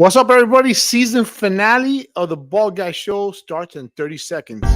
What's up, everybody? Season finale of the Bald Guy Show starts in 30 seconds.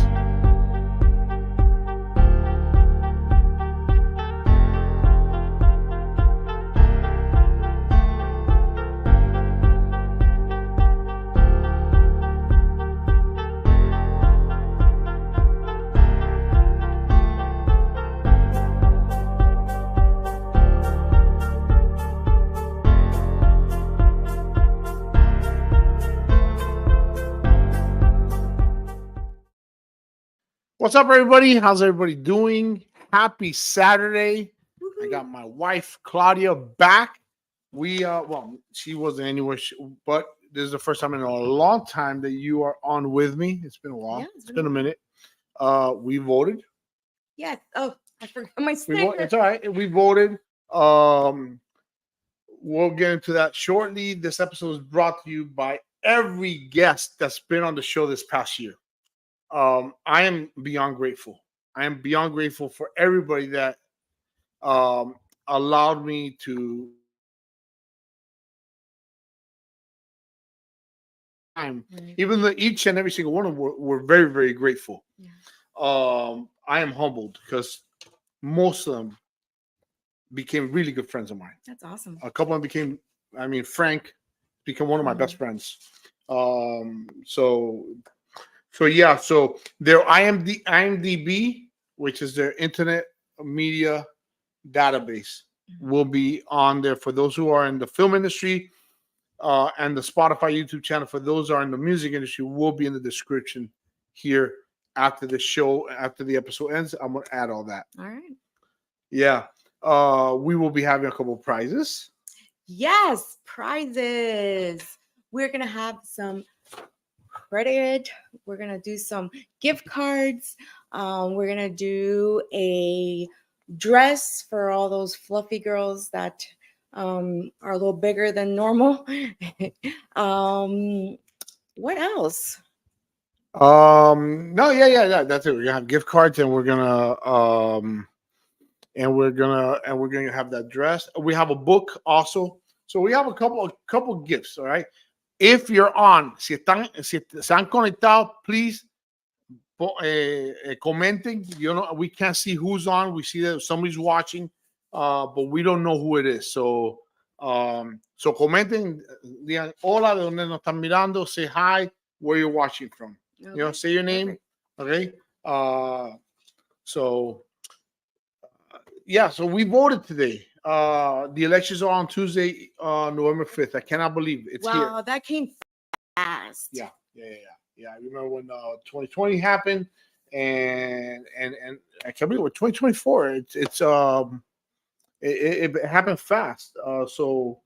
What's up, everybody? How's everybody doing? Happy Saturday. I got my wife, Claudia, back. Well, she wasn't anywhere, but this is the first time in a long time that you are on with me. It's been a while. Yeah, it's been a minute. We voted. Yes. Oh, I forgot my sticker. It's all right. We voted. We'll get into that shortly. This episode is brought to you by every guest that's been on the show this past year. I am beyond grateful. I am beyond grateful for everybody that allowed me to time. Even though each and every single one of them were very, very grateful. Yeah. I am humbled because most of them became really good friends of mine. That's awesome. A couple of them became, Frank became one of my best friends. So yeah, so their IMDb, which is their internet media database, will be on there for those who are in the film industry, and the Spotify YouTube channel for those who are in the music industry will be in the description here after the show, after the episode ends. I'm gonna add all that. All right. Yeah. We will be having a couple of prizes. Yes, prizes. We're gonna have some credit. We're gonna do some gift cards. We're gonna do a dress for all those fluffy girls that are a little bigger than normal. What else? No, yeah. That's it. We're gonna have gift cards, and we're gonna have that dress. We have a book also. So we have a couple gifts. All right. If you're on, si están conectados, please commenting. You know, we can't see who's on. We see that somebody's watching, but we don't know who it is. So commenting, digan hola, de donde nos están mirando, say hi, where you're watching from. Okay. You know, say your name. Okay. So we voted today. The elections are on Tuesday, November 5th. I cannot believe it's here. Wow, that came fast. Yeah. I remember when 2020 happened, and I can't believe it. 2024. It happened fast. So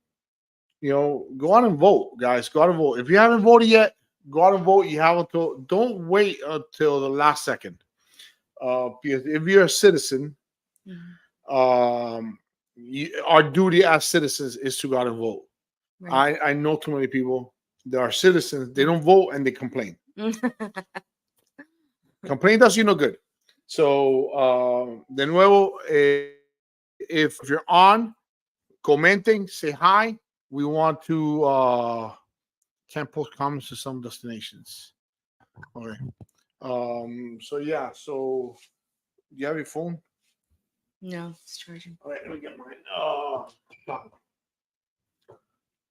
you know, go out and vote, guys. Go out and vote. If you haven't voted yet, go out and vote. You have until. Don't wait until the last second. Because if you're a citizen, our duty as citizens is to go out and vote. Right. I know too many people. There are citizens, they don't vote and they complain. Complain does you no good. So, de nuevo, if you're on, commenting, say hi. We want to can't post comments to some destinations. Okay. So you have your phone? No, it's charging. All right, let me get mine.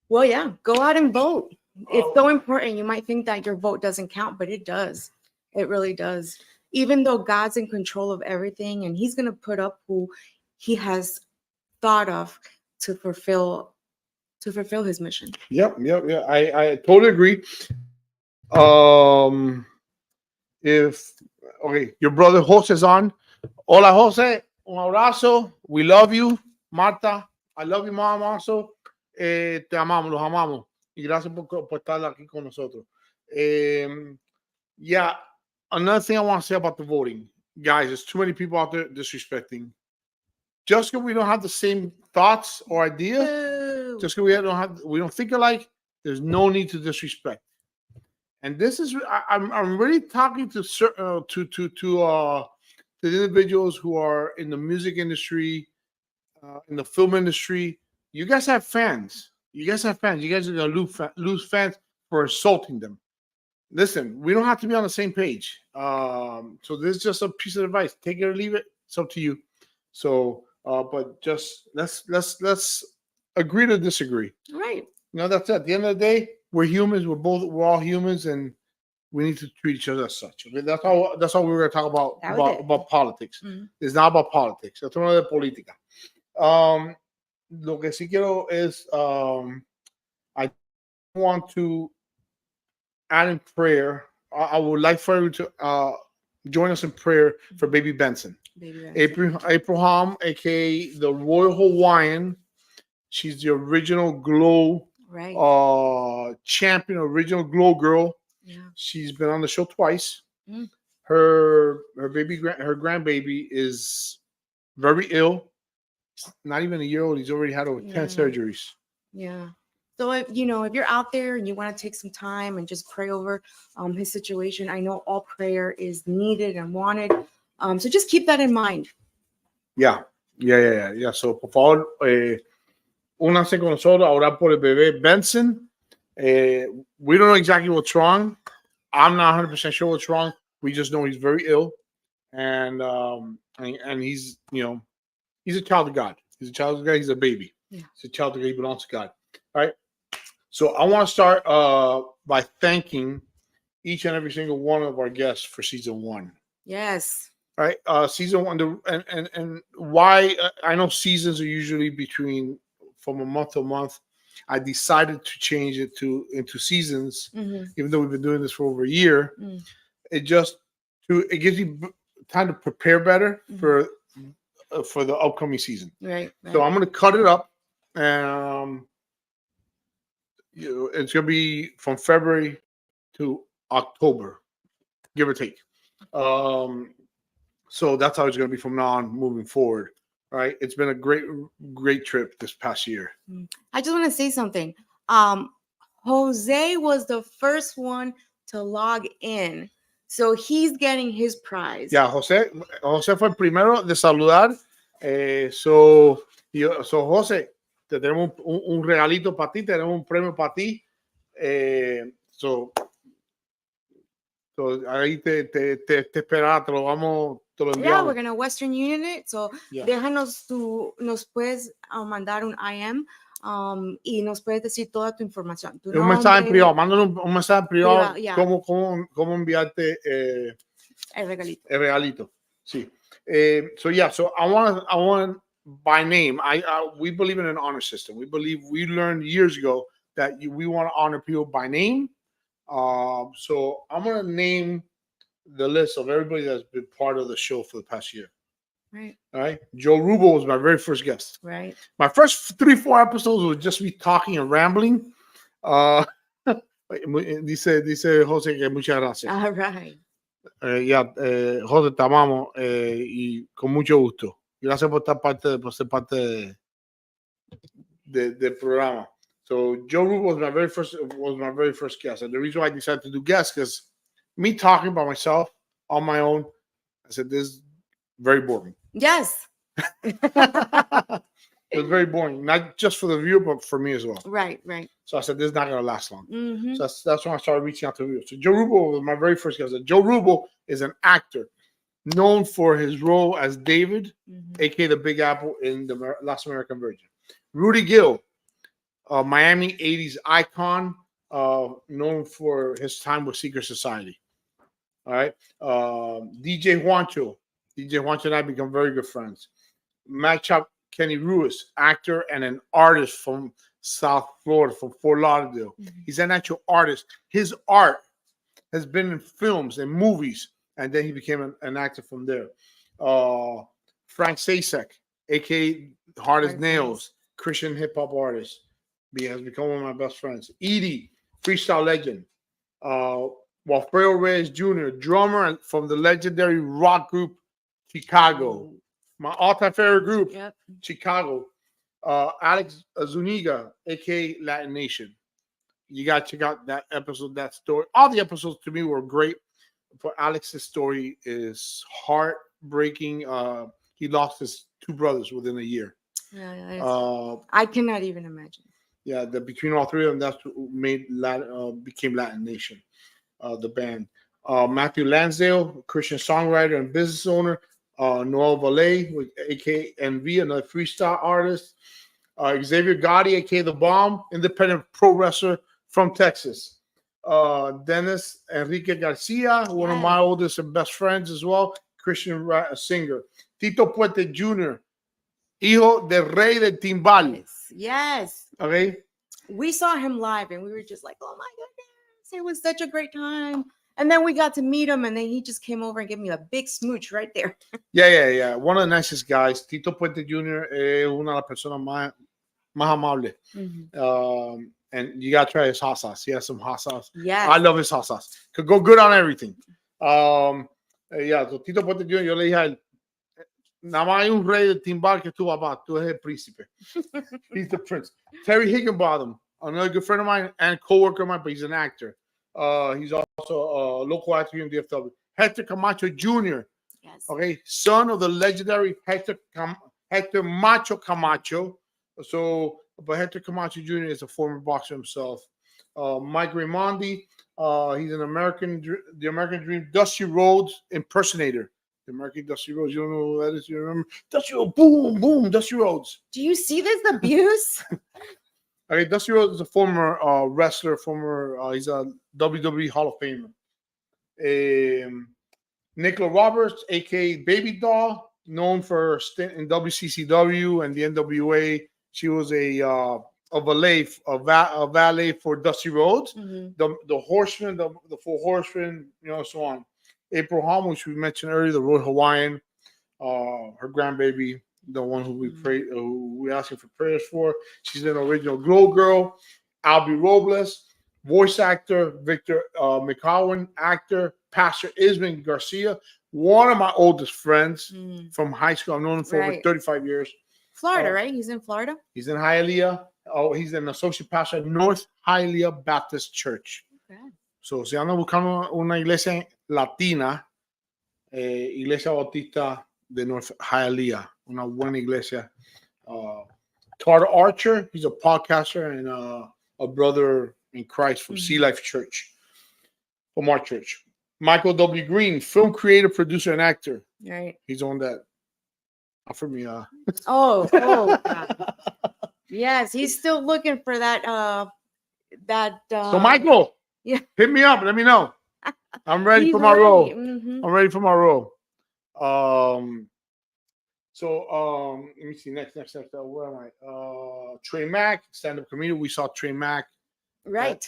Well, yeah, go out and vote. It's so important. You might think that your vote doesn't count, but it does. It really does. Even though God's in control of everything, and He's going to put up who He has thought of to fulfill His mission. Yep. I totally agree. If your brother Jose is on. Hola, Jose. Un abrazo. We love you, Marta. I love you, Mom. Also, te amamos, los amamos. Y gracias por estar aquí con nosotros. Yeah, another thing I want to say about the voting, guys, there's too many people out there disrespecting. Just because we don't have the same thoughts or ideas, just because we don't think alike, there's no need to disrespect. And this is, I'm really talking to the individuals who are in the music industry, in the film industry. You guys have fans. You guys have fans. You guys are gonna lose fans for insulting them. Listen, we don't have to be on the same page. So this is just a piece of advice. Take it or leave it. It's up to you. So, but just let's agree to disagree. Right. That's it. At the end of the day, we're humans. We're all humans, and we need to treat each other as such. Okay, that's all we were gonna talk about politics. It's not about politics. Esto no es de política. Lo que sí quiero es I want to add in prayer. I would like for you to join us in prayer for baby Benson. April Hom, aka the Royal Hawaiian. She's the original glow champion, original glow girl. Yeah. She's been on the show twice. Her grandbaby is very ill. Not even a year old. He's already had over 10 surgeries. Yeah. So if you're out there and you want to take some time and just pray over his situation, I know all prayer is needed and wanted. So just keep that in mind. Yeah. So por favor, únanse con nosotros a orar por el bebé Benson. We don't know exactly what's wrong. I'm not 100% sure what's wrong. We just know he's very ill, and he's he's a child of God. He's a child of God. He's a baby. Yeah. He's a child of God. He belongs to God. All right. So I want to start by thanking each and every single one of our guests for season 1. Yes. All right. Season 1, and why I know seasons are usually from a month to month. I decided to change it into seasons, even though we've been doing this for over a year. It gives you time to prepare better for the upcoming season. Right. So I'm going to cut it up, and it's going to be from February to October, give or take. So that's how it's going to be from now on, moving forward. All right. It's been a great trip this past year. I just want to say something. Jose was the first one to log in. So he's getting his prize. Yeah, Jose fue el primero de saludar. So Jose, te tenemos un regalito para ti, tenemos un premio para ti. So ahí te espera, te lo enviamos. Yeah, we're gonna Western Union it. So déjanos nos puedes mandar un IM y nos puedes decir toda tu información. Un mensaje en privado, mándanos un mensaje en privado. Cómo enviarte el regalito. Sí. So I want by name. We believe in an honor system. We learned years ago that we want to honor people by name. So I'm going to name the list of everybody that's been part of the show for the past year. Right. All right. Joe Rubo was my very first guest. Right. My first 3-4 episodes would just be talking and rambling. Dice Jose que muchas gracias. All right. Jose, te amamos y con mucho gusto. Gracias por ser parte del programa. So Joe Rubo was my very first guest, and the reason why I decided to do guests because me talking by myself on my own, I said this is very boring. Yes. It was very boring, not just for the viewer, but for me as well. Right. So I said this is not going to last long. So that's when I started reaching out to viewers. So Joe Rubo was my very first guest. Joe Rubo is an actor known for his role as David, aka the Big Apple in the Last American Virgin. Rudy Gill. Miami 80s icon, known for his time with Secret Society. All right. DJ Juancho. DJ Juancho and I become very good friends. Matt Chop Kenny Ruiz, actor and an artist from South Florida, from Fort Lauderdale. He's an actual artist. His art has been in films and movies, and then he became an actor from there. Frank Sasek, a.k.a. Hard as Nails, Christian hip-hop artist. He has become one of my best friends. Edie, freestyle legend. Walfredo Reyes Jr., drummer from the legendary rock group Chicago. My all-time favorite group, Chicago. Alex Zuniga, a.k.a. Latin Nation. You got to check out that episode, that story. All the episodes to me were great. But Alex's story is heartbreaking. He lost his 2 brothers within a year. I cannot even imagine. Yeah, between all three of them, that's what made became Latin Nation, the band. Matthew Lansdale, Christian songwriter and business owner. Noel Valle, with aka NV, another freestyle artist. Xavier Gotti, aka The Bomb, independent pro wrestler from Texas. Dennis Enrique Garcia, one of my oldest and best friends as well, Christian singer. Tito Puente Jr., hijo del rey del timbal. Yes. Okay. We saw him live and we were just like, oh my goodness, it was such a great time. And then we got to meet him, and then he just came over and gave me a big smooch right there. Yeah. One of the nicest guys. Tito Puente Jr. es una de las personas más amable. And you gotta try his hot sauce. He has some hot sauce. Yes. I love his hot sauce. Could go good on everything. So Tito Puente Jr., yo le dije a él, nada más hay un rey de timbal que tú, papá. Tú eres el príncipe. He's the prince. Terry Higginbotham, another good friend of mine and co-worker of mine, but he's an actor. He's also a local actor here in DFW. Hector Camacho Jr., okay, son of the legendary Hector Macho Camacho. So, but Hector Camacho Jr. is a former boxer himself. Mike Raimondi, he's the American Dream, Dusty Rhodes impersonator. The American Dusty Rhodes, you don't know who that is? You remember? Dusty Rhodes, boom, Dusty Rhodes. Do you see this abuse? Okay, Dusty Rhodes is a former wrestler, he's a WWE Hall of Famer. Nicola Roberts, aka Baby Doll, known for her stint in WCCW and the NWA. She was a valet for Dusty Rhodes, the Horseman, the Four Horsemen, so on. April Hom, which we mentioned earlier, the Royal Hawaiian, her grandbaby, the one who we asking for prayers for. She's an original Glow Girl. Albie Robles, voice actor. Victor McCowan, actor. Pastor Isman Garcia, one of my oldest friends from high school. I've known him for over 35 years. Florida, right? He's in Florida? He's in Hialeah. He's an associate pastor at North Hialeah Baptist Church. Okay. So, si andan buscando una iglesia latina, Iglesia Bautista de North Hialeah, una buena iglesia. Tarter Archer, he's a podcaster and a brother in Christ from Sea Life Church, from our church. Michael W. Green, film creator, producer, and actor. Right. He's on that. Offer me Oh, God. Yes, he's still looking for that. So Michael, hit me up. Let me know. I'm ready for my role. I'm ready for my role. So let me see. Next. Where am I? Trey Mack, stand-up comedian. We saw Trey Mack. Right.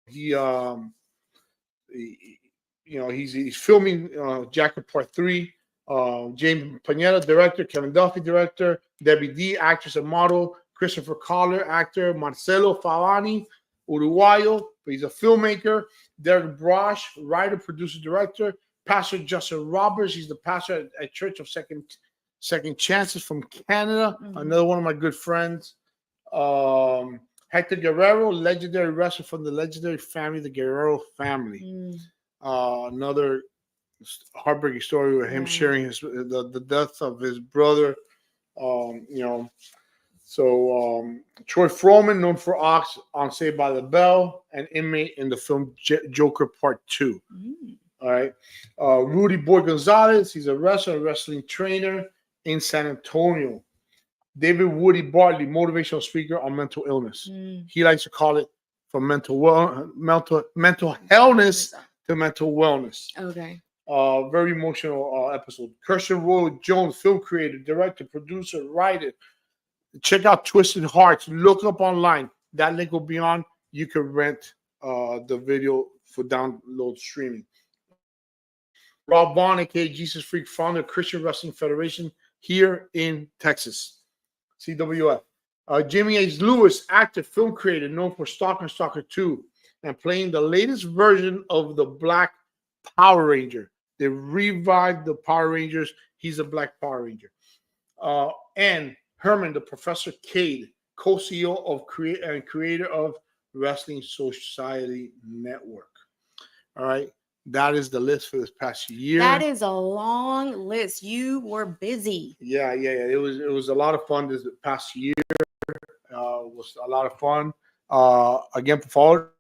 He's filming Jacket Part 3. James Panetta, director. Kevin Duffy, director. Debbie D, actress and model. Christopher Collar, actor. Marcelo Favani, Uruguayo, but he's a filmmaker. Derek Brosh, writer, producer, director. Pastor Justin Roberts, he's the pastor at Church of Second Chances from Canada. Another one of my good friends. Hector Guerrero, legendary wrestler from the legendary family, the Guerrero family. Another heartbreaking story with him sharing the death of his brother. So Troy Froman, known for Ox on Saved by the Bell, an inmate in the film Joker Part 2. All right. Rudy Boy Gonzalez, he's a wrestler and wrestling trainer in San Antonio. David Woody Bartley, motivational speaker on mental illness. He likes to call it from mental hellness to mental wellness. Okay. Very emotional episode. Kirsten Royal Jones, film creator, director, producer, writer. Check out Twisted Hearts. Look up online. That link will be on. You can rent the video for download streaming. Rob Vaughn, aka Jesus Freak, founder of Christian Wrestling Federation here in Texas. CWF. Jimmy H. Lewis, actor, film creator, known for Stalker and Stalker 2, and playing the latest version of the Black Power Ranger. They revived the Power Rangers. He's a Black Power Ranger. And Herman, the Professor Cade, co-CEO of creator of Wrestling Society Network. All right. that is the list for this past year. That is a long list. You were busy. Yeah. It was a lot of fun this past year. Was a lot of fun. Again, por favor,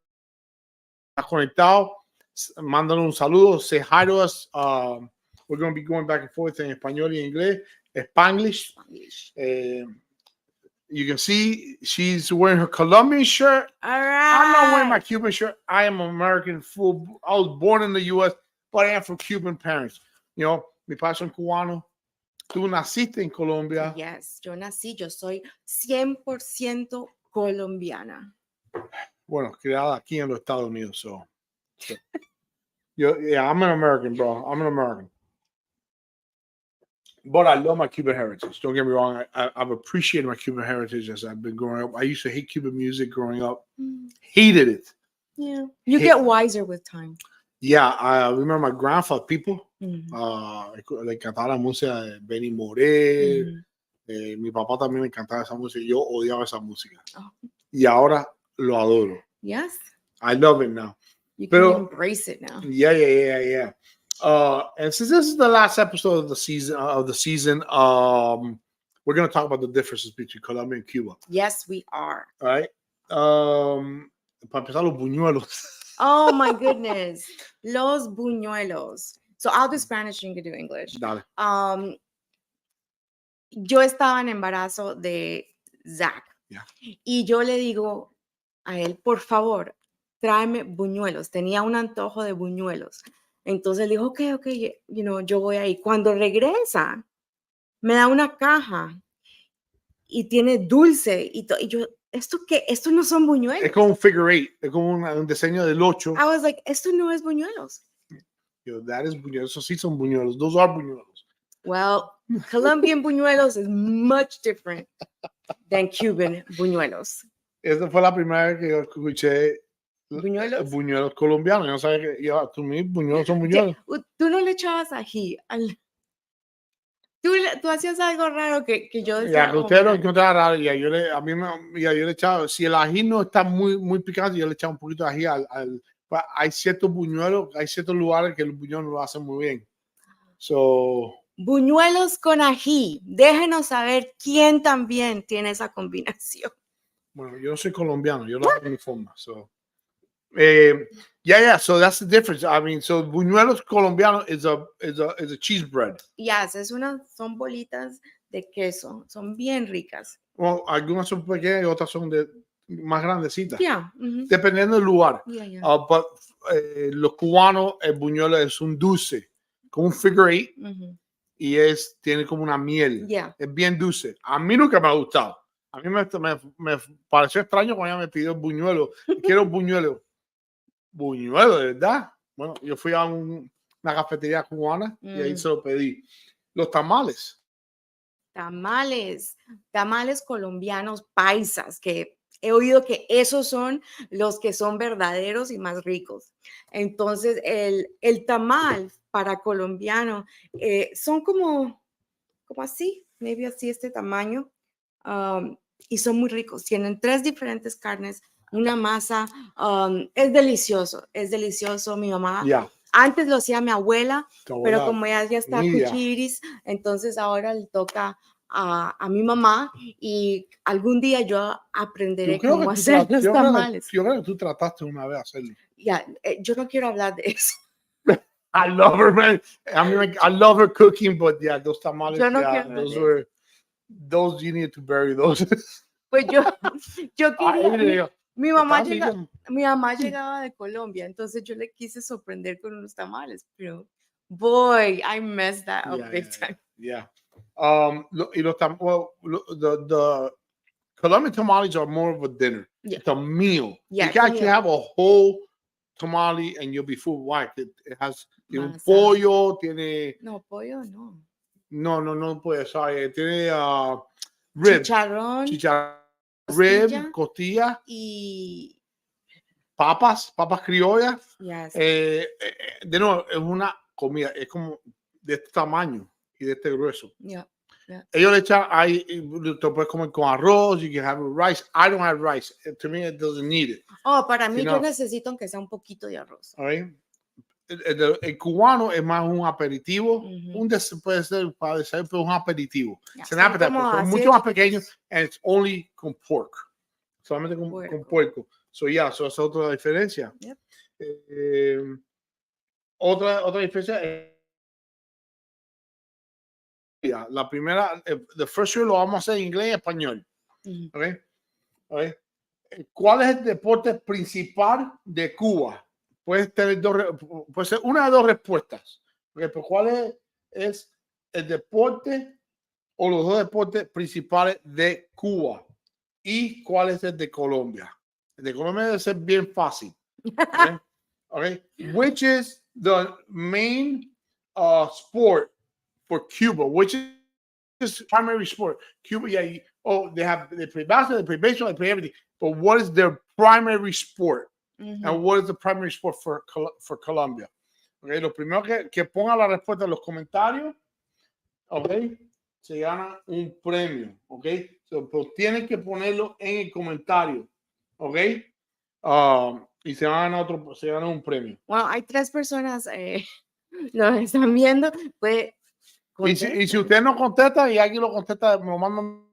está conectado. Mándanos un saludo. Say hi to us. We're going to be going back and forth en español y inglés. Spanglish. You can see she's wearing her Colombian shirt. All I'm not wearing my right. Cuban shirt. I am American full. I was born in the U.S., but I am from Cuban parents. You know, mi padres son cubanos. Tú naciste en Colombia. Yes, yo soy 100% colombiana. Bueno, criada aquí en los Estados Unidos. So. Yeah, I'm an American, bro. I'm an American. But I love my Cuban heritage. Don't get me wrong. I've appreciated my Cuban heritage as I've been growing up. I used to hate Cuban music growing up. Hated it. Yeah. You get wiser with time. Yeah, I remember my grandfather, people, Mm-hmm. le cantaba la música de Benny Moré. Mm-hmm. Mi papá también le cantaba esa música. Yo odiaba esa música. Oh. Y ahora lo adoro. Yes. I love it now. You can embrace it now. Yeah. And since this is the last episode of the season, we're going to talk about the differences between Colombia and Cuba. Yes, we are. All right. Para empezar, los buñuelos. Oh my goodness. Los buñuelos. So I'll do Spanish and you can do English. Dale. Yo estaba en embarazo de Zach. Yeah. Y yo le digo a él, por favor, tráeme buñuelos. Tenía un antojo de buñuelos. Entonces dijo, ok, yo voy ahí. Cuando regresa, me da una caja y tiene dulce. Y yo, ¿esto qué? Esto no son buñuelos. Es como un figure eight. Es como un diseño del 8. I was like, esto no es buñuelos. Yo, that is buñuelos. Eso sí son buñuelos. Those are buñuelos. Well, Colombian buñuelos is much different than Cuban buñuelos. Esa fue la primera vez que yo escuché buñuelos colombianos. Yo no sabía que mis buñuelos son buñuelos. Tú no le echabas ají. Tú hacías algo raro que yo decía. Ya, que usted lo encontraba raro. Yo le echaba, si el ají no está muy picante, yo le echaba un poquito de ají hay ciertos buñuelos, hay ciertos lugares que los buñuelos lo hacen muy bien. So, buñuelos con ají. Déjenos saber quién también tiene esa combinación. Bueno, yo no soy colombiano, yo lo hago de mi forma. So, so that's the difference. I mean, so buñuelos colombiano is a cheese bread. Yes, son bolitas de queso, son bien ricas. Well, algunas son pequeñas y otras son más grandecitas. Yeah. Dependiendo del lugar. Yeah. But los cubanos, el buñuelo es un dulce, como un figure eight, y tiene como una miel. Yeah. Es bien dulce. A mí nunca me ha gustado. A mí me pareció extraño cuando ella me pidió buñuelo. Quiero buñuelo. Buñuelo, de verdad. Bueno, yo fui a una cafetería cubana y ahí se lo pedí. Los tamales. Tamales colombianos paisas, que he oído que esos son los que son verdaderos y más ricos. Entonces, el tamal para colombiano son como así, maybe así este tamaño, y son muy ricos. Tienen 3 diferentes carnes, una masa, es delicioso. Mi mamá, antes lo hacía mi abuela, pero como ya está cuchiris, entonces ahora le toca a mi mamá y algún día yo aprenderé cómo hacer los tamales. Yo creo que tú trataste una vez hacerlo. Yo no quiero hablar de eso. I love her, man. I mean, I love her cooking, but yeah, those tamales, those you need to bury those. Pues yo quería. Mi mamá llegaba de Colombia, entonces yo le quise sorprender con unos tamales, pero boy, I messed that up big time. Yeah. The Colombian tamales are more of a dinner. Yeah. It's a meal. Yeah, you can actually have a whole tamale and you'll be full. Why? It has pollo, tiene. No, pollo no. No pollo, sorry. Tiene rib. Chicharrón. Rib, costilla. Y papas criollas. Yes. De nuevo, es una comida, es como de este tamaño y de este grueso. Yeah. Ellos le echan ahí, te puedes comer con arroz, you can have rice. I don't have rice. To me, it doesn't need it. Oh, para mí yo necesito aunque sea un poquito de arroz. All right. el cubano es más un aperitivo, Ujú. puede ser para desayuno, pero un aperitivo. Ya, Es an son appetizer, como pero son así mucho de más chiquitos. pequeños and it's only con pork. Solamente con puerco. So, yeah, so esa es otra diferencia. Yep. Otra diferencia es la primera, the first year lo vamos a hacer en inglés y español. Ujú. Okay? Okay. ¿Cuál es el deporte principal de Cuba? Puede ser una de dos respuestas. Okay, pero ¿cuál es el deporte o los dos deportes principales de Cuba? ¿Y cuál es el de Colombia? El de Colombia debe ser bien fácil. Okay? Okay. Which is the main sport for Cuba? Which is primary sport? Cuba, yeah. They play basketball, they play baseball, they play everything. But what is their primary sport? Ujú. And what is the primary sport for Colombia? Okay. Lo primero que ponga la respuesta en los comentarios, okay, se gana un premio, okay. So, pero tienen que ponerlo en el comentario, okay. Y se gana un premio. Bueno, hay 3 personas nos están viendo. Pues, Y si usted no contesta y alguien lo contesta, me lo mandan.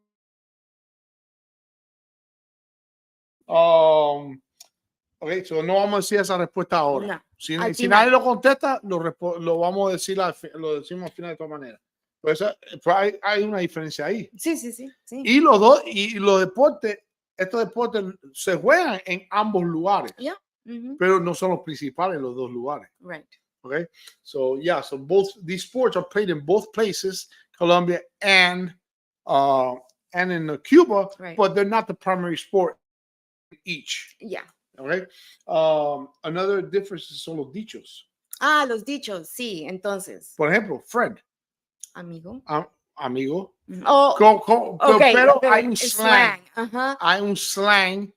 Ok, so no vamos a decir esa respuesta ahora. No, Si al si final. nadie lo contesta, lo vamos a decir, lo decimos al final de todas maneras. Pues hay una diferencia ahí. Sí, sí, sí, sí. Y los dos, y los deportes, estos deportes se juegan en ambos lugares, Yeah. Ujú. pero no son los principales en los dos lugares. Right. Okay, so yeah, so both these sports are played in both places, Colombia and in Cuba, Right. but they're not the primary sport each. Yeah. Okay, another difference son los dichos. Ah, los dichos, sí. Entonces, Por ejemplo, friend, amigo. amigo. Oh, okay, Pero pero hay un es slang. Ajá. Hay un slang.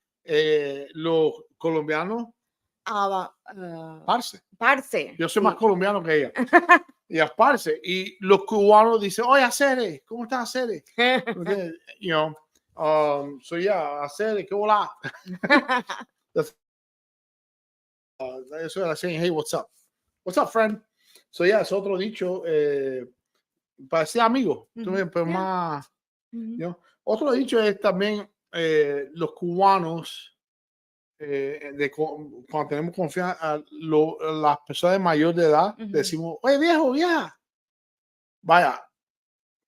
Los colombianos, parce. Parce. Yo soy Sí. más colombiano que ella. Y parce. Y los cubanos dicen, oye, Acere, ¿cómo estás, Acere? You know, so yeah, Acere, ¿qué hola? Eso era saying, hey, what's up? What's up, friend? So yeah, es otro dicho, parecía amigo, pero Yeah. más, Ujú. you know. Otro dicho es también los cubanos, cuando tenemos confianza, las personas de mayor de edad, Ujú. decimos, oye, viejo, vieja. Vaya,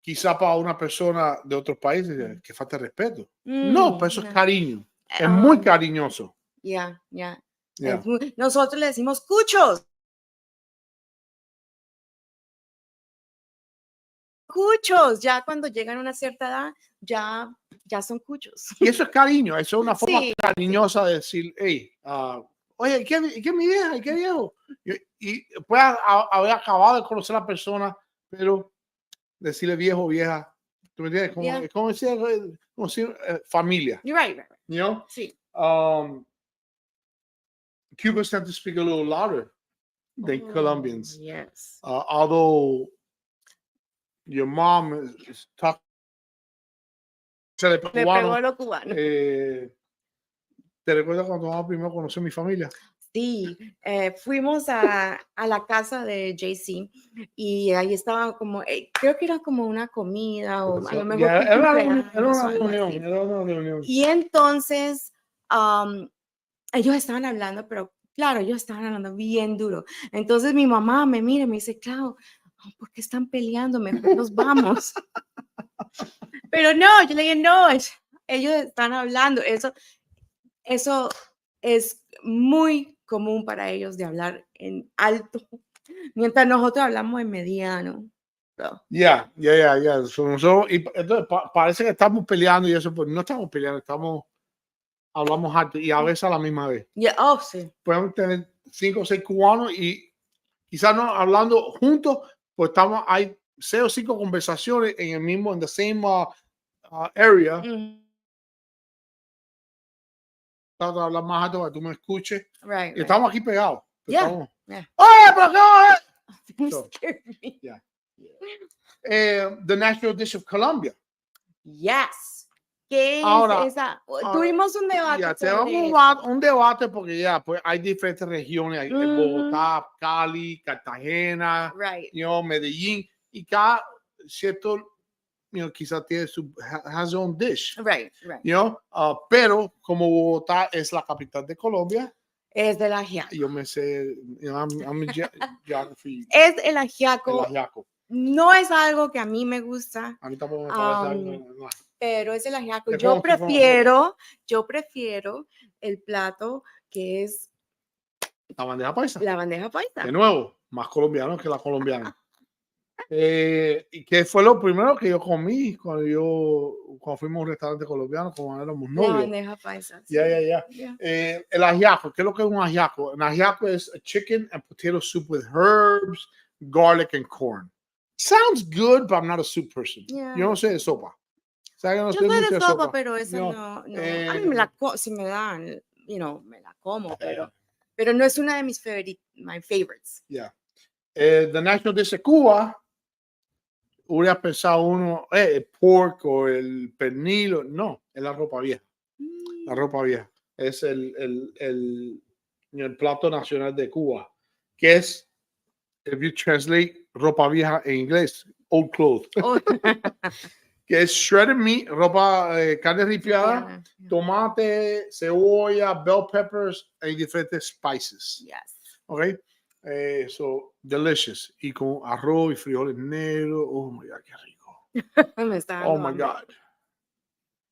quizá para una persona de otros países que falta de respeto. No, pero eso es No. cariño. Es muy cariñoso. Ya, ya. Yeah. Nosotros le decimos cuchos. Cuchos, ya cuando llegan a una cierta edad, ya son cuchos. Y eso es cariño, eso es una forma Sí, cariñosa de decir, hey, oye, ¿qué es mi vieja? ¿Qué viejo? Y puede haber acabado de conocer a la persona, pero decirle viejo, vieja, ¿tú me entiendes? Yeah. Como decir familia, You're right. you know? Sí. Cubans tend to speak a little louder than Colombians. Yes. Although your mom is talking, se le Me cubano, pegó lo cubano. ¿te recuerdas cuando mamá primero conoció a mi familia? Sí, fuimos a la casa de JC y ahí estaba como, creo que era como una comida o a lo mejor Yeah, un era cumpleaños o una algo reunión, así. era una reunión. Y entonces ellos estaban hablando, pero claro, ellos estaban hablando bien duro. Entonces mi mamá me mira y me dice, Clau, ¿por qué están peleando? Mejor nos vamos. Pero no, yo le dije, no, ellos están hablando. Eso es muy común para ellos de hablar en alto, mientras nosotros hablamos en mediano. So, Ya. Y entonces parece que estamos peleando y eso, pero no estamos peleando, hablamos alto y a veces a la misma vez. yeah, oh, sí. Podemos tener 5 o 6 cubanos y quizás no hablando juntos, pues hay 6 o 5 conversaciones en the same area. Mhm. Trato de hablar más alto para que tú me escuches. Right, Y right. estamos aquí pegados. Yeah, Estamos, yeah. ¡oye, pero qué! You So, scared me. Yeah. The national dish of Colombia. Yes. ¿Qué es Ahora, esa? ahora, Tuvimos un debate ya, sobre un debate porque ya, pues hay diferentes regiones, hay Bogotá, Cali, Cartagena, Right. Medellín, y cada cierto, quizás tiene su, has his own dish, Right. pero como Bogotá es la capital de Colombia, Es del ajiaco. yo me sé, I'm a geography, Es el el ajiaco. ajiaco. No es algo que a mí me gusta, A mí tampoco me parece algo, no. pero es el ajiaco. Es Yo como si fuera prefiero el plato que es la bandeja paisa. la bandeja paisa. De nuevo, más colombiano que la colombiana. Y que fue lo primero que yo comí cuando fuimos a un restaurante colombiano, cuando éramos La novios. bandeja paisa. Sí. Ya. Yeah. El ajiaco, ¿qué es lo que es un ajiaco? Un ajiaco es a chicken and potato soup with herbs, garlic and corn. Sounds good, but I'm not a soup person. Yeah. Yo no soy de sopa. O sea, yo no Yo soy soy mucho de de sopa, pero esa No, no. A mí si me dan, me la como, pero no es una de mis my favorites. Yeah. The national dish de Cuba, hubiera pensado uno, el pork o el pernil, no, es la ropa vieja. La ropa vieja es el plato nacional de Cuba, que es, if you translate ropa vieja en inglés, old clothes, Oh. que es shredded meat, carne ripiada, tomate, cebolla, bell peppers y diferentes spices. Yes. Okay, so delicious, y con arroz y frijoles negros. Oh my God, qué rico. Me está Oh dando my hambre. God.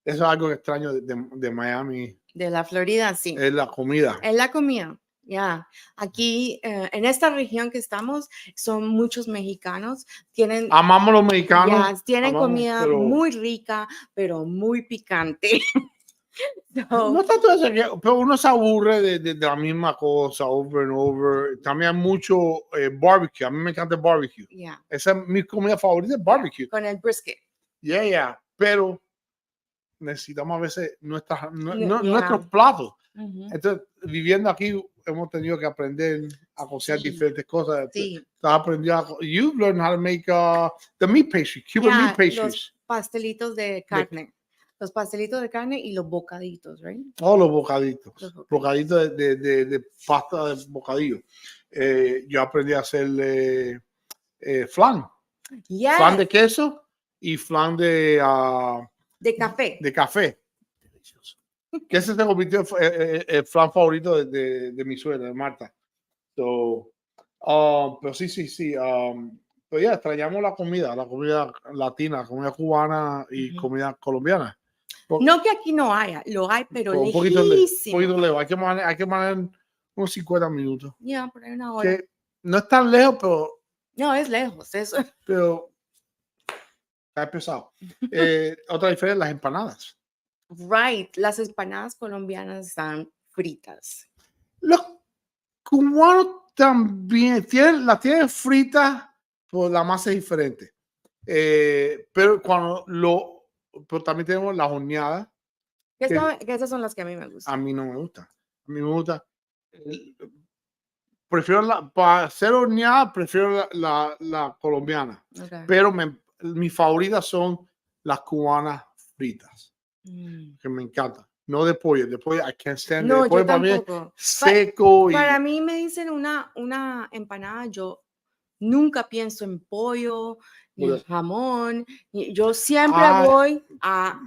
Eso es algo extraño de Miami. De la Florida, sí. Es la comida. Es la comida. Ya. Aquí, en esta región que estamos, son muchos mexicanos. Amamos los mexicanos. Tienen amamos, comida muy rica, pero muy picante. No tanto eso, pero uno se aburre de la misma cosa over and over. También hay mucho barbecue. A mí me encanta el barbecue. Yeah. Esa es mi comida favorita, el barbecue. Con el brisket. Yeah. Pero necesitamos a veces nuestros Yeah. platos. Entonces, viviendo aquí, hemos tenido que aprender a cocinar diferentes cosas. Sí. You've learned how to make the meat pastry, Cuban meat pastries. Los pastelitos de carne. Los pastelitos de carne y los bocaditos, right? Oh, los bocaditos. Los bocaditos de pasta de bocadillo. Yo aprendí a hacer flan. Yes. Flan de queso y flan de café. De café. Delicioso. Que ese se convirtió en el flan favorito de mi suegra, de Marta. So, pero sí. Pero ya extrañamos la comida latina, la comida cubana y comida colombiana. No que aquí no haya, lo hay, pero un poquito lejos. Hay que manejar unos 50 minutos. Ya, por ahí una hora. Que no es tan lejos, pero. No, es lejos, eso. Pero está pesado. Otra diferencia, las empanadas. Right, las empanadas colombianas están fritas. Los cubanos también las tienen fritas, pues la masa es diferente. Pero también tenemos las horneadas. Que esas son las que a mí me gustan. A mí no me gusta. A mí me gusta. Prefiero para ser horneada, prefiero la colombiana. Okay. Pero mis favoritas son las cubanas fritas. Que me encantan. No de pollo. De pollo, I can't stand it. No, De pollo yo para mí es tampoco. seco. Para mí me dicen una empanada, yo nunca pienso en pollo, ni en jamón. Yo siempre voy a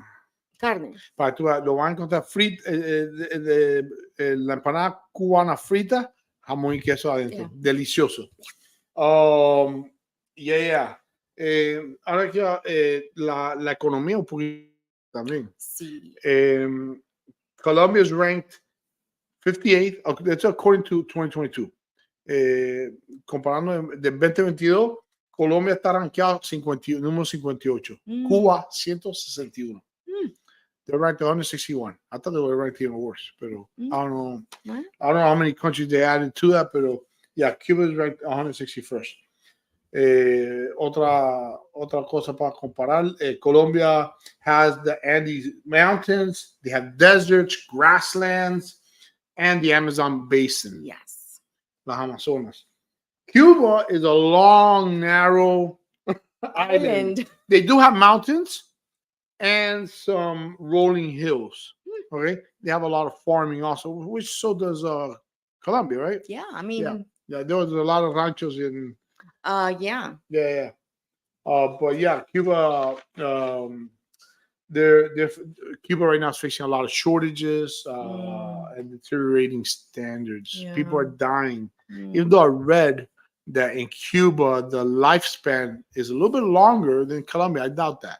carne. Para tú lo vas a encontrar frito, la empanada cubana frita, jamón y queso adentro. Delicioso. Ahora que la economía un poquito también. Sí. Colombia is ranked 58th, that's according to 2022. Comparando de 2022, Colombia está rankeado número 58. Cuba 161. They're ranked 161. I thought they were ranked even worse, pero I don't know. I don't know how many countries they added to that, pero yeah, Cuba is ranked 161st. Otra cosa para comparar, Colombia has the Andes Mountains, they have deserts, grasslands, and the Amazon Basin. Yes. Las Amazonas. Cuba is a long, narrow island. They do have mountains, and some rolling hills. Okay, they have a lot of farming also, which so does Colombia, right? Yeah, I Yeah, mean, yeah. There was a lot of ranchos in. yeah. Yeah, yeah. But yeah, Cuba. They're Cuba right now is facing a lot of shortages and deteriorating standards. People Yeah. are dying. Even Mm. though I read that in Cuba the lifespan is a little bit longer than Colombia, I doubt that.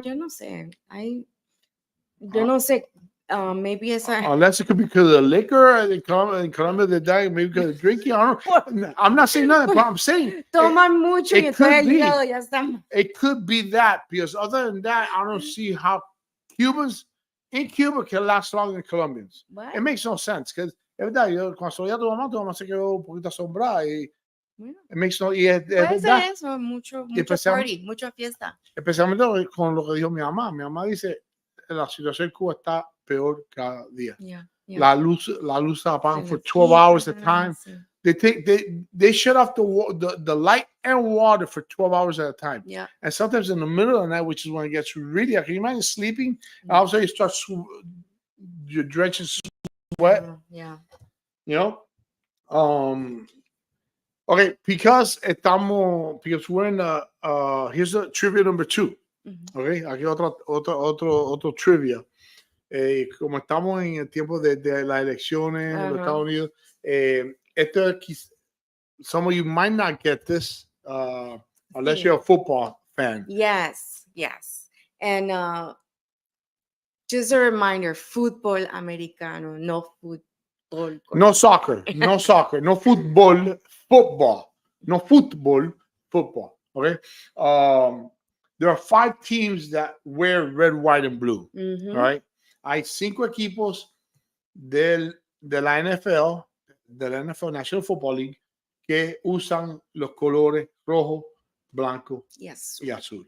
Yo no sé. Yo Uh, no sé. Maybe it's a. Unless it could be because of the liquor in Colombia they die, maybe because of drinking. I don't. I'm not saying nothing, but I'm saying Toman mucho y it entonces could el be. hígado ya está. It could be that because other than that, I don't see how Cubans in Cuba can last longer than Colombians. What? It makes no sense because es verdad, yo cuando ya tu mamá se quedó un poquito asombrada y Bueno, it makes no, y es puede ser verdad, eso, mucho especial- party, mucha fiesta. especialmente con lo que dijo mi mamá. Mi mamá dice la situación en Cuba está peor cada día. Yeah, yeah. La luz se apagan Se for les 12 hours at a quita, time. sí. They shut off the light and water for 12 hours at a time. Yeah. And sometimes in the middle of the night, which is when it gets really, can you imagine sleeping? And all of a sudden you start, you're drenching sweat, Yeah. you know? Okay, because we're in here's the trivia number 2. Mhm. Okay, aquí otro trivia. Como estamos en el tiempo de las elecciones en los Ajá. Estados Unidos, esto es some of you might not get this unless Sí. you're a football fan. Yes, yes. And just a reminder, fútbol americano, no fútbol. No soccer, no soccer, no football, football, no football, football. Okay. There are 5 teams that wear red, white, and blue. Mhm. All right. Hay 5 equipos de la NFL, de la NFL National Football League, que usan los colores rojo, blanco Yes. y azul.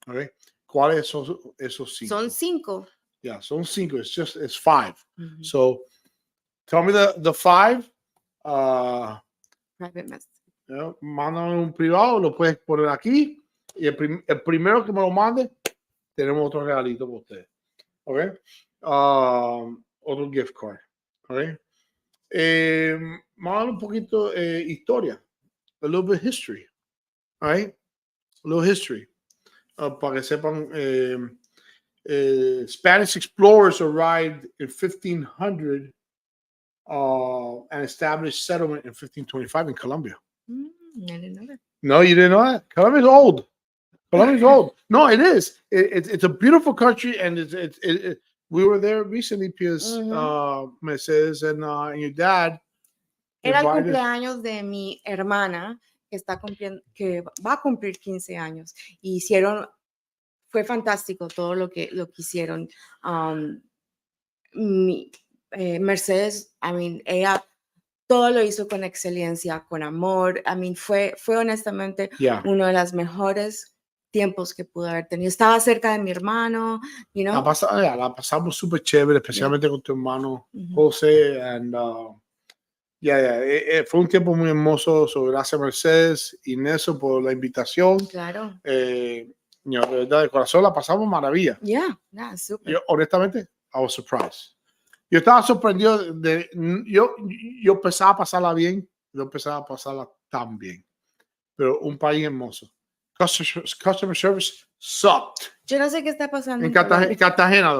Okay. ¿Cuáles son esos 5? Son 5. Yeah, son 5. It's 5. Mhm. So tell me the 5. Private message. Mándame un privado, lo puedes poner aquí. Y el primero que me lo mande, tenemos otro regalito para ustedes. ¿Ok? Otro gift card. ¿Ok? Vamos a dar un poquito historia. A little bit history. All right? A little history. Para que sepan, Spanish explorers arrived in 1500 and established settlement in 1525 in Colombia. I didn't know that. No, you didn't know that? Colombia's old. Colombia's old. No, it is. It's a beautiful country, and we were there recently because Mercedes and your dad Era el invited. cumpleaños de mi hermana que está cumpliendo, que va a cumplir 15 años. Y fue fantástico todo lo que hicieron. Mercedes, ella todo lo hizo con excelencia, con amor. Fue honestamente Yeah. uno de los mejores tiempos que pude haber tenido. Estaba cerca de mi hermano, you know. La pasamos súper chévere, especialmente con tu hermano José. And fue un tiempo muy hermoso. Gracias Mercedes y Neso por la invitación. Claro. De verdad, de corazón la pasamos maravilla. Yeah, súper. Yo, honestamente, I was surprised. Yo estaba sorprendido yo empezaba a pasarla bien, yo empezaba a pasarla tan bien. Pero un país hermoso. Customer service sucked. Yo no sé qué está pasando En Cartagena,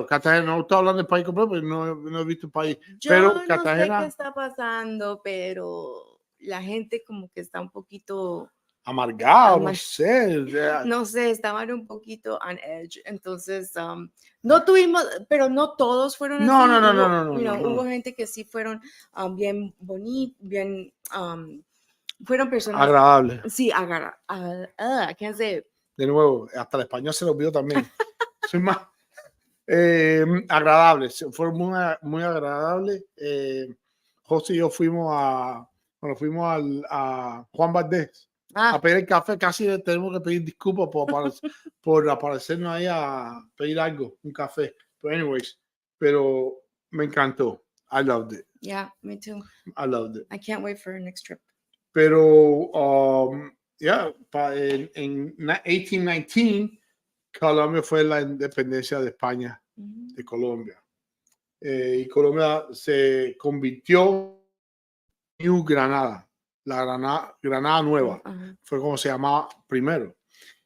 no estoy hablando del país completo, porque no he visto el país. Yo pero no Cartagena, sé qué está pasando, pero la gente como que está un poquito amargado, no sé. No sé, estaban un poquito on edge. Entonces, no tuvimos, pero no todos fueron así. No. Hubo gente que sí fueron bien bonitos, bien, fueron personas agradable. Sí, I can't say it. De nuevo, hasta el español se lo olvidó también. Soy más agradable, fueron muy agradables. José y yo fuimos a Juan Valdés a pedir el café, casi tenemos que pedir disculpas por aparecernos ahí a pedir algo, un café. Pero me encantó. I loved it. Yeah, me too. I loved it. I can't wait for our next trip. Pero, in 1819, Colombia fue la independencia de España, de Colombia. Y Colombia se convirtió en New Granada, la Granada Nueva, fue como se llamaba primero.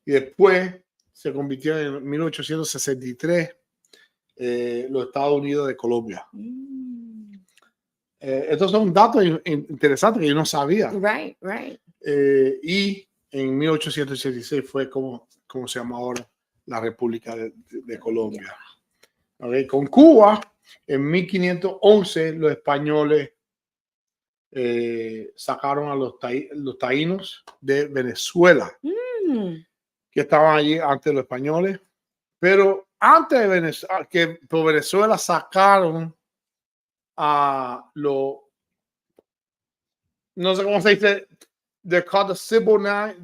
Y después se convirtió en 1863 los Estados Unidos de Colombia. Estos son datos interesantes que yo no sabía. Right, right. Y en 1886 fue como se llama ahora la República de Colombia. Okay. Con Cuba, en 1511, los españoles sacaron a los taínos de Venezuela, que estaban allí antes de los españoles. Pero antes de Venezuela, que por Venezuela sacaron a los, no sé cómo se dice, they're called the Siboney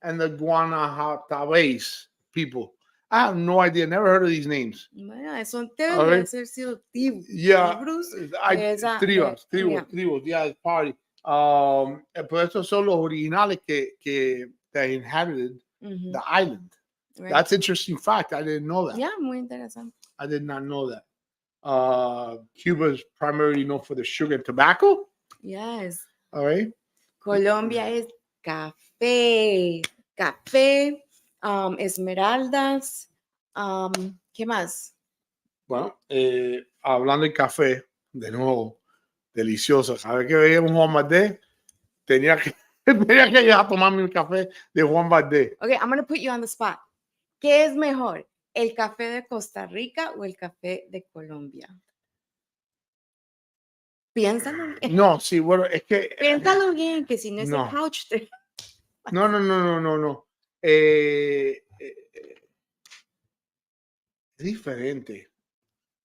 and the Guanahatabes people. I have no idea, never heard of these names. Bueno, eso debe de ser sido tribus. Yeah, Tribus, yeah, it's party. Pero estos son los originales que inhabited the island. Right. That's interesting fact. I didn't know that. Yeah, muy interesante. I did not know that. Cuba is primarily known for the sugar and tobacco. Yes. All right. Colombia es café, esmeraldas. ¿Qué más? Bueno, hablando de café, de nuevo, delicioso. Cada vez que veíamos Juan Valdez, tenía que ir a tomarme un café de Juan Valdez. Okay, I'm going to put you on the spot. ¿Qué es mejor, el café de Costa Rica o el café de Colombia? Piénsalo bien. No, sí, bueno, es que... Piénsalo bien, que si no es el couch... No. Es diferente.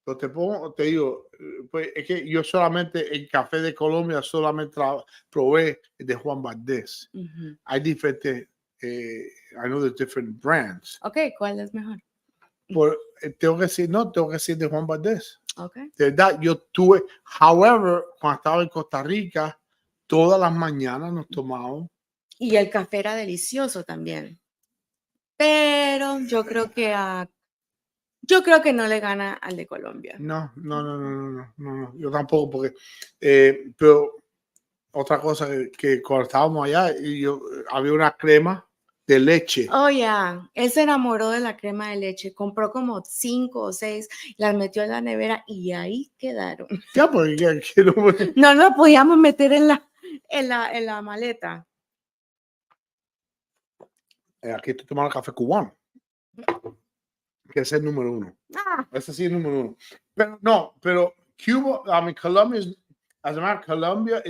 Pero te digo, pues, es que yo solamente, el café de Colombia solamente probé de Juan Valdez. Hay diferentes... I know there's different brands. Okay, ¿cuál es mejor? Tengo que decir de Juan Valdez. Okay. De verdad, yo tuve, however, cuando estaba en Costa Rica, todas las mañanas nos tomábamos. Y el café era delicioso también. Pero yo creo que no le gana al de Colombia. No, yo tampoco, porque pero otra cosa que cuando estábamos allá, había una crema de leche. Oh, yeah. Él se enamoró de la crema de leche. Compró como 5 o 6, las metió en la nevera y ahí quedaron. Ya, porque no lo podíamos meter en la maleta. Aquí estoy tomando café cubano, que es el número 1. Ese sí es el número 1. Pero Cuba, I mean, Colombia as a matter of Colombia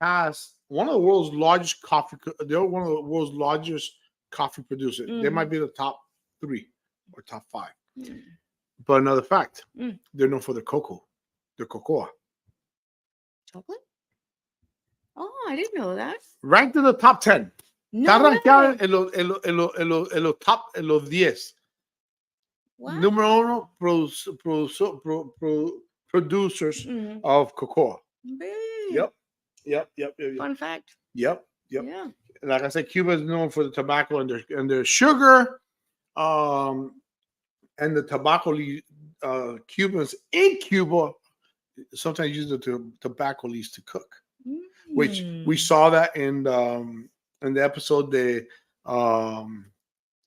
has one of the world's largest coffee. They're one of the world's largest coffee producers. They might be the top 3 or top 5. But another fact, they're known for their cocoa, their cocoa. Chocolate? Oh, I didn't know that. Ranked in the top 10. No Está rankeada en los 10. What? Número 1 producers of cocoa. Really? Yep. Fun fact. Yep. Yeah. Like I said, Cuba is known for the tobacco and their sugar. And the tobacco Cubans in Cuba sometimes use the tobacco leaves to cook, which we saw that in the episode de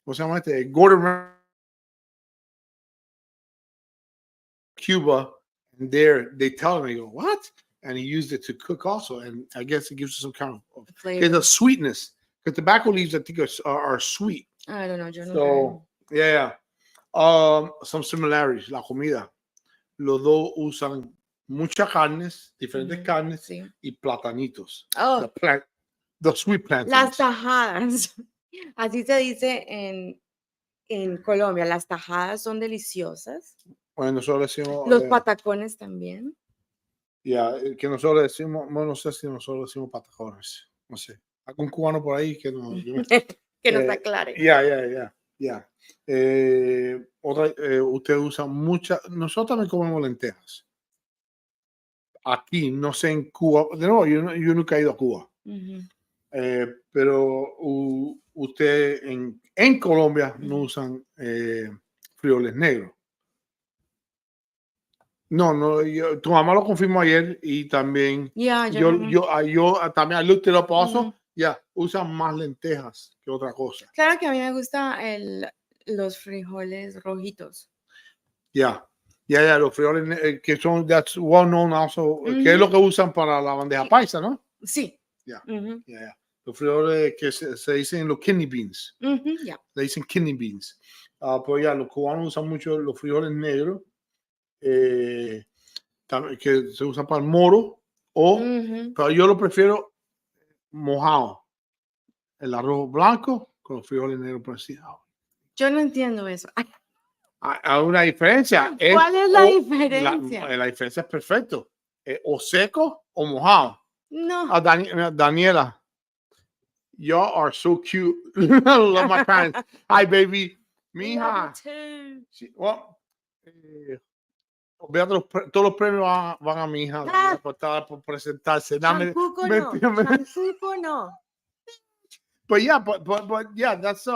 what's that one? Gordon Cuba, and they tell him, they go, what? And he used it to cook also, and I guess it gives you some kind of flavor. It's a sweetness, because tobacco leaves I think are sweet. I don't know. So yeah. Some similarities. La comida, los dos usan muchas carnes, diferentes carnes, y platanitos. Oh, the sweet plantains. Las tajadas, así se dice en Colombia. Las tajadas son deliciosas. Bueno, nosotros decimos los patacones también. Que nosotros decimos, bueno, no sé si nosotros decimos patacones, no sé. Algún cubano por ahí que nos que nos aclare. Ya. Usted usa muchas. Nosotros también comemos lentejas. Aquí, no sé en Cuba. De nuevo, yo nunca he ido a Cuba. Pero usted en Colombia no usan frijoles negros. No, tu mamá lo confirmó ayer y también Yeah, yo también I looked it up also. Usan más lentejas que otra cosa. Claro que a mí me gusta los frijoles rojitos. Los frijoles que son, that's well known also, que es lo que usan para la bandeja paisa, ¿no? Sí. Los frijoles que se dicen los kidney beans. Le dicen kidney beans. Pues los cubanos usan mucho los frijoles negros, que se usan para el moro, pero yo lo prefiero mojado. El arroz blanco con los frijoles negros por encima. Yo no entiendo eso. Hay una diferencia. ¿Cuál es la diferencia? La diferencia es perfecto. O seco o mojado. No. Daniela, y'all are so cute. I love my parents. Hi, baby. Mija. Todos los premios van a mi hija por presentarse. Tampoco no. But yeah, that's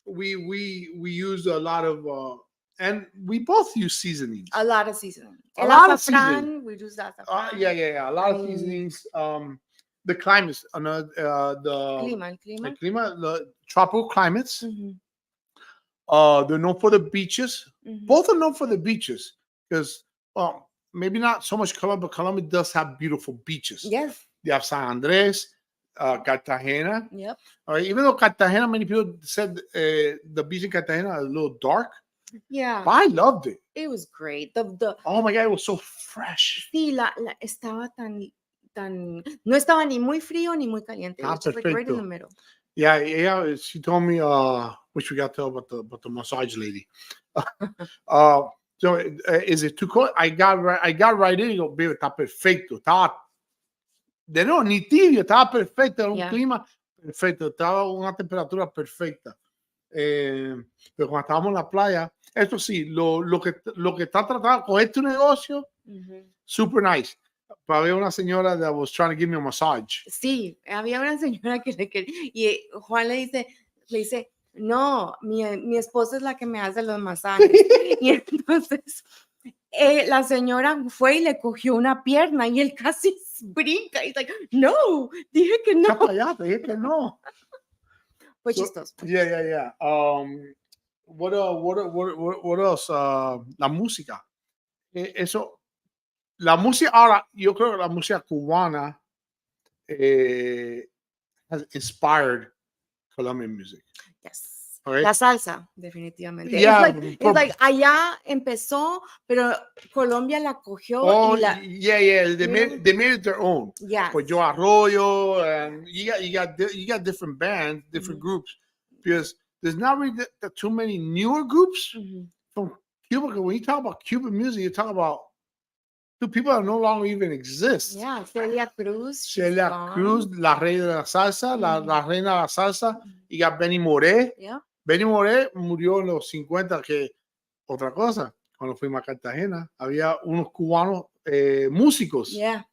we use a lot of and we both use seasonings. A lot of seasoning. A lot of seasoning. We use that. A lot of seasonings. The climates, the clima, the tropical climates. They're known for the beaches. Both are known for the beaches because maybe not so much Colombia, but Colombia does have beautiful beaches. Yes. You have San Andres, Cartagena. Yep. All right, even though Cartagena, many people said the beach in Cartagena are a little dark. Yeah. But I loved it. It was great. Oh my God, it was so fresh. Sí, estaba no estaba ni muy frío ni muy caliente. It was just like right in the middle. Yeah. She told me, which we got to tell about the massage lady. So is it too cold? I got right in. Y digo, baby, está perfecto. Estaba de nuevo ni tibio, estaba perfecto. Era un clima perfecto. Estaba una temperatura perfecta. Pero cuando estábamos en la playa, esto sí, lo que está tratando con este negocio, super nice. Había una señora that was trying to give me a massage. Sí, había una señora que le quería, y Juan le dice, no, mi esposa es la que me hace los masajes. Y entonces la señora fue y le cogió una pierna y él casi brinca. Y like, no, dije que no. Te dije que no. Fue chistoso. Yeah. What else? La música. Eso. La música, ahora, yo creo que la música cubana has inspired Colombian music. Yes. Okay? La salsa, definitivamente. Yeah, it's like allá empezó, pero Colombia la cogió. They made it their own. Yeah. Pues Yo Arroyo, and you got different bands, different groups, because there's not really too many newer groups from Cuba. Because when you talk about Cuban music, you talk about people that no longer even exist. Yeah, Celia Cruz, la reina de la salsa, la reina de la salsa. Y got Benny Moré. Yeah. Benny Moré murió en los 50, que otra cosa, cuando fuimos a Cartagena, había unos cubanos músicos. Yeah.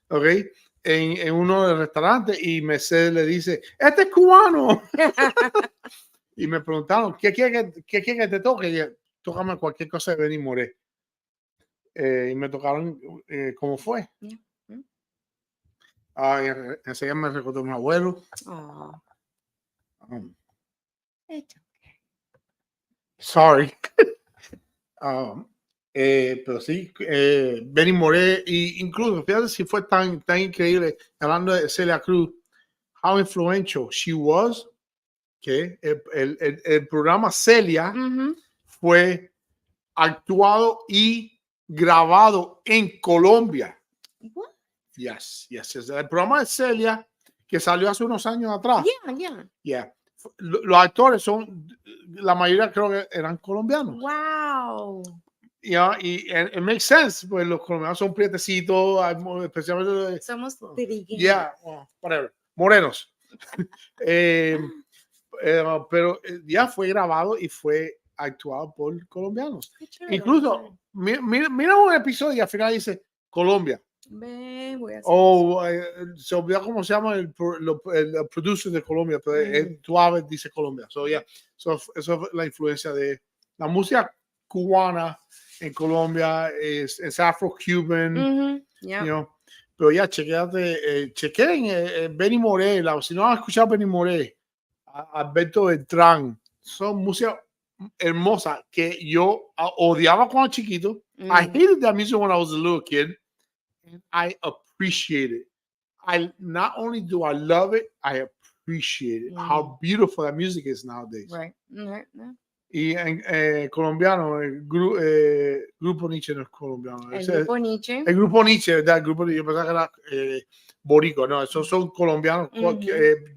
Okay, en uno de los restaurantes, y Mercedes le dice, este es cubano. Y me preguntaron, ¿qué quiere que te toque? Y dije, tócame cualquier cosa de Benny Moré. Y me tocaron cómo fue. Enseguida me recordó mi abuelo. It's okay. Sorry. Pero sí, Benny Moré, y incluso, fíjate si fue tan increíble, hablando de Celia Cruz, how influential she was, que el programa Celia fue actuado y grabado en Colombia. What? Yes. El programa de Celia, que salió hace unos años atrás. Yeah. Los actores la mayoría creo que eran colombianos. Wow. Y it makes sense, pues los colombianos son prietecitos, especialmente. Somos trigueños. Yeah, whatever. Morenos. Pero ya fue grabado y fue actuado por colombianos. Incluso, mira un episodio y al final dice Colombia. Ve, voy a hacer eso. Oh, se olvidó cómo se llama el producer de Colombia, pero tú sabes, dice Colombia. So, yeah. Eso es la influencia de la música cubana en Colombia, es afro-cuban, Yeah. you know. Pero ya, chequen Benny Moré, si no han escuchado Benny Moré, Alberto Beltrán, son música hermosa que yo odiaba cuando chiquito. I hated that music when I was a little kid. And I appreciate it. Not only do I love it, I appreciate it. How beautiful that music is nowadays. Right. Right. Y en colombiano, el grupo Nietzsche no es colombiano. El grupo Nietzsche. El grupo Nietzsche, ¿verdad? El grupo Nietzsche, yo pensaba que era boricua, no, esos son colombianos.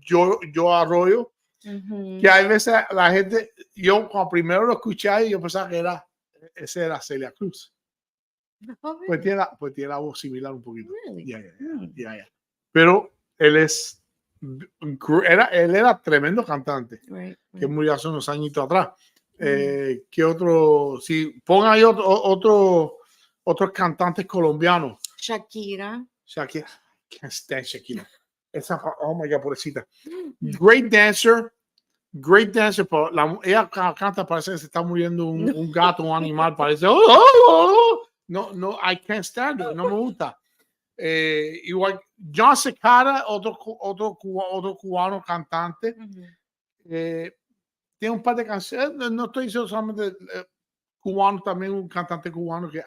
Yo Arroyo, que hay veces la gente, yo cuando primero lo escuché, yo pensaba que ese era Celia Cruz. Oh, Pues really? tiene la voz similar un poquito. Really? Yeah. Pero él era tremendo cantante, Right. que murió hace unos añitos atrás. ¿Qué otro? Sí, pongan ahí otros cantantes colombianos. Shakira. Can't stand Shakira. Esa, oh my God, pobrecita. Great dancer, pero ella canta, parece que se está muriendo un gato, un animal, parece. No, I can't stand it, no me gusta. Igual, John Secada, otro cubano cantante. Tiene un par de canciones, no estoy diciendo solamente cubano, también un cantante cubano que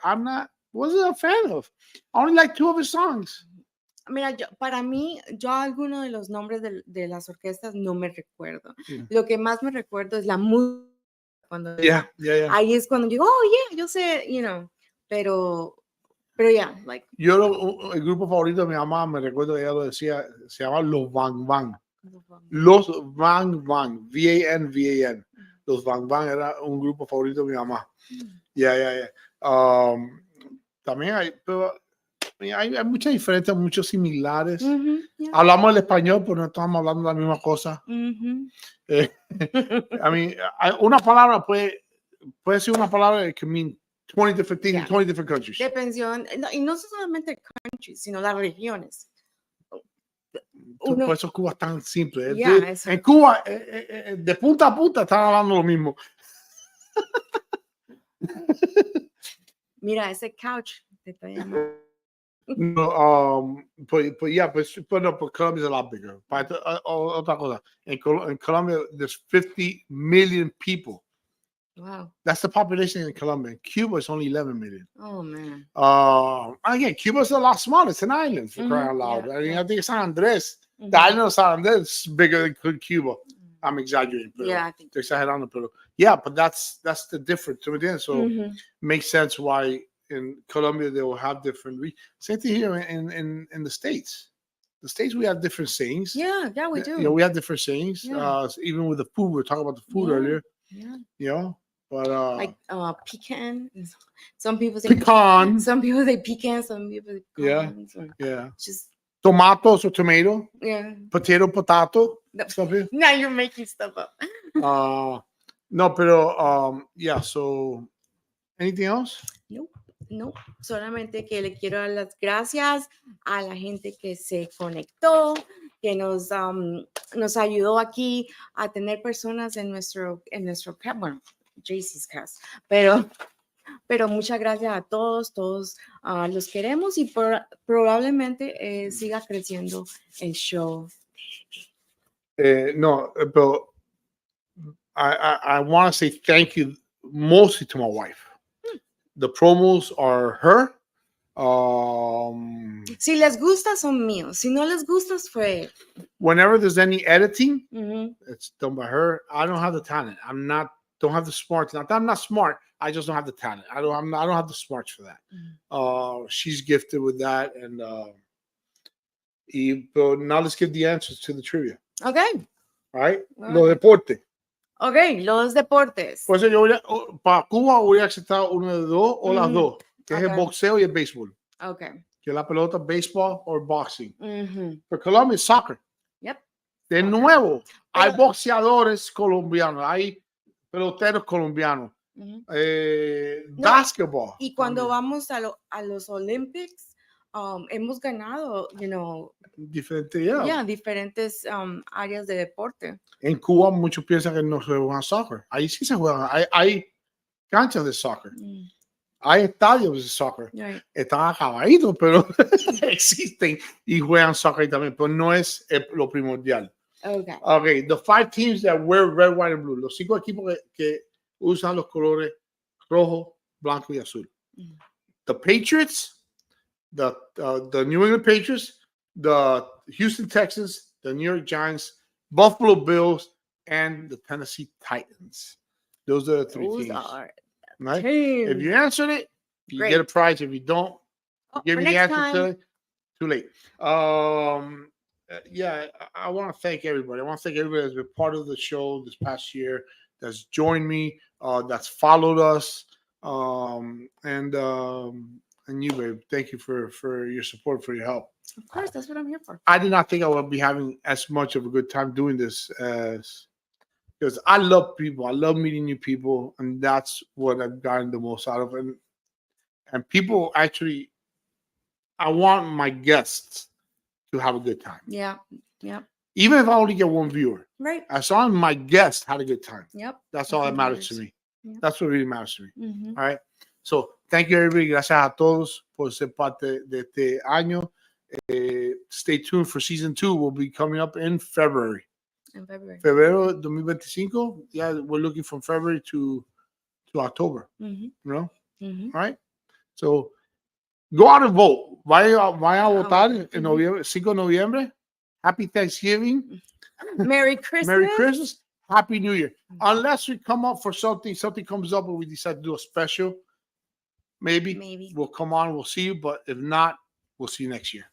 wasn't a fan of. I only like 2 of his songs. Mira, para mí, yo alguno de los nombres de las orquestas no me recuerdo. Yeah. Lo que más me recuerdo es la música. Yeah. Ahí es cuando digo, yo sé, pero ya, like. Yo el grupo favorito de mi mamá, me recuerdo que ella lo decía, se llama Los Bang Bang. Los Bang Bang, V-A-N. Los Bang Bang era un grupo favorito de mi mamá. Yeah. También hay muchas diferencias, muchos similares. Hablamos el español, pero no estamos hablando de la misma cosa. Una palabra puede ser una palabra que can mean 20 different countries. Y no solamente countries, sino las regiones. Por eso Cuba es tan simple. En Cuba, de punta a punta, están hablando lo mismo. Mira, ese couch te está llamando. No, pues Colombia is a lot bigger. Otra cosa, en Colombia, there's 50 million people. Wow. That's the population in Colombia. In Cuba, it's only 11 million. Oh, man. Again, Cuba's a lot smaller. It's an island, for crying out loud. I think San Andres. The island of San Andres is bigger than Cuba. I'm exaggerating. Pero, I think. Exagerando, pero but that's the difference. So makes sense why in Colombia they will have different. Same thing here in the States. The States, we have different sayings. Yeah, we do. We have different sayings. Yeah. Even with the food, we were talking about the food earlier. Yeah. But like pecan. Some people say pecan. Some people say pecan. Some people say pecans. Yeah. Just tomatoes or tomato. Yeah. Potato. Now you're making stuff up. No, pero so anything else? No, solamente que le quiero dar las gracias a la gente que se conectó, que nos ayudó aquí a tener personas en nuestro cast, bueno, JC's cast, pero muchas gracias a todos los queremos y probablemente siga creciendo el show. No, but I want to say thank you mostly to my wife. The promos are her. Si les gusta, son míos. Si no les gusta, fue. Whenever there's any editing, it's done by her. I don't have the talent. Don't have the smarts. Not that I'm not smart. I just don't have the talent. I don't have the smarts for that. She's gifted with that, and but now let's give the answers to the trivia. Okay. All right. Lo deporte. Ok, los deportes. Pues yo para Cuba voy a aceptar uno de dos o las dos, que es el boxeo y el béisbol. Ok. Que la pelota, baseball o boxing. Pero Colombia es soccer. Yep. De nuevo, hay boxeadores colombianos, hay peloteros colombianos. Basketball. Y cuando vamos a los Olympics, hemos ganado, Diferente, yeah. yeah, diferentes áreas de deporte. En Cuba muchos piensan que no se juega soccer. Ahí sí se juega. Hay canchas de soccer. Mm, Hay estadios de soccer. right. Están acabaditos, pero existen y juegan soccer también, pero no es lo primordial. Okay. Okay, the 5 teams that wear red, white, and blue. Los 5 equipos que usan los colores rojo, blanco y azul. Mm. The Patriots, the New England Patriots, the Houston Texans, the New York Giants, Buffalo Bills, and the Tennessee Titans. Those are the 3 Those teams. are Right? teams. If you answered it, you Great. get a prize. If you don't, Oh, give for me the next answer time. today, too late. Yeah, I want to thank everybody. I want to thank everybody that's been part of the show this past year, that's joined me, that's followed us, and you, babe. Thank you for your support, for your help. Of course, that's what I'm here for. I did not think I would be having as much of a good time doing this as because I love people. I love meeting new people, and that's what I've gotten the most out of. And people actually, I want my guests to have a good time. Yeah. Yep. Even if I only get 1 viewer, Right. as long as my guest had a good time, Yep. that's all that what matters to me. Yep. That's what really matters to me. Mm-hmm. All right. So thank you, everybody. Gracias a todos por ser parte de este año. Stay tuned for season 2. We'll be coming up in February. In February. Febrero 2025. Yeah, we're looking from February to October. Mm-hmm. You know. Mm-hmm. All right. So go out and vote. Vaya a votar en noviembre, 5 de noviembre. Happy Thanksgiving. Merry Christmas. Merry Christmas. Happy New Year. Unless we come up for something comes up and we decide to do a special, maybe Maybe. we'll come on, we'll see you. But if not, we'll see you next year.